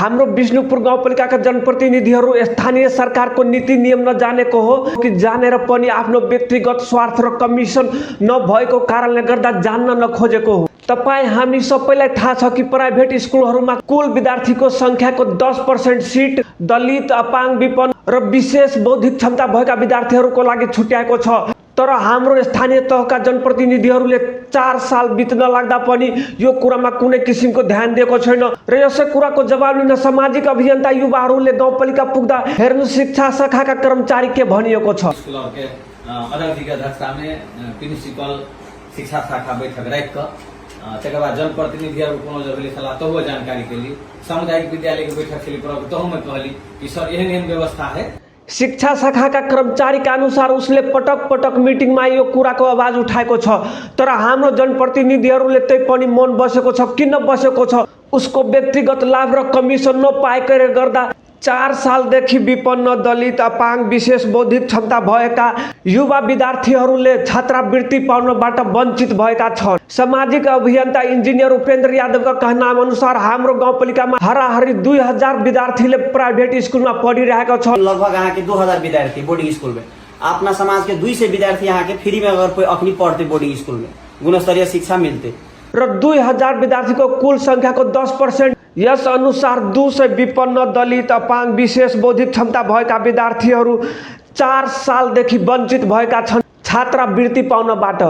हाम्रो विष्णुपुर गाउँपालिकाका जनप्रतिनिधिहरू स्थानीय सरकारको नीति नियम नजानेको हो कि जानेर पनि आफ्नो व्यक्तिगत स्वार्थ र कमिसन नभएको कारणले गर्दा जान्न नखोजेको हो। तपाईँ हामी सबैलाई थाहा छ कि प्राइभेट स्कुलहरूमा कुल विद्यार्थीको सङ्ख्याको 10% सिट दलित, अपाङ्ग, विपन्न र विशेष बौद्धिक क्षमता भएका विद्यार्थीहरूको लागि छुट्याएको छ। तर हाम्रो स्थानीय तहका जनप्रतिनिधिहरूले 4 साल बित्न लाग्दा पनि यो कुरामा कुनै किसिमको ध्यान दिएको छैन र यसै कुराको जवाब लिन सामाजिक अभियन्ता युवाहरूले गाउँपालिका पुग्दा हेर्नु शिक्षा शाखाका कर्मचारी के भनिएको छ। स्कुलहरूके अध्यक्ष की अध्यक्षता में प्रिंसिपल शिक्षा शाखा बैठक रख कर बाद जनप्रतिनिधिहरू कोनो सलाह तो जानकारी के लिए सामुदायिक विद्यालय की बैठक के लिए तहु में कहली कि सर एहन व्यवस्था है। शिक्षा शाखाका कर्मचारीका अनुसार उसले पटक पटक मिटिङमा यो कुराको आवाज उठाएको छ, तर हाम्रो जनप्रतिनिधिहरूले त्यही पनि मन बसेको छ। किन बसेको छ? उसको व्यक्तिगत लाभ र कमिसन नपाएकोले गर्दा 4 सालदेखि विपन्न, दलित, अपाङ्ग, विशेष बौद्धिक क्षमता भएका युवा विद्यार्थीहरूले छात्रवृत्ति पाउनबाट वञ्चित भएका छन्। सामाजिक अभियन्ता इन्जिनियर उपेन्द्र यादवका कहनाम अनुसार हाम्रो गाउँपालिकामा हराहरी 2000 विद्यार्थीले प्राइभेट स्कुलमा पढिरहेका छन्। लगभग यहाँ के 2000 विद्यार्थी बोर्डिंग स्कूल में, अपना समाज के 200 विद्यार्थी यहाँ के फ्री में अगर कोई अपनी पढ़ते बोर्डिंग स्कूल में गुणस्तरीय शिक्षा मिलते र 2000 विद्यार्थीको कुल संख्याको 10%। यस अनुसार 200 विपन्न, दलित, अपाङ्ग, विशेष बौद्धिक क्षमता भएका विद्यार्थीहरू 4 सालदेखि वञ्चित भएका छन् छात्रवृत्ति पाउनबाट।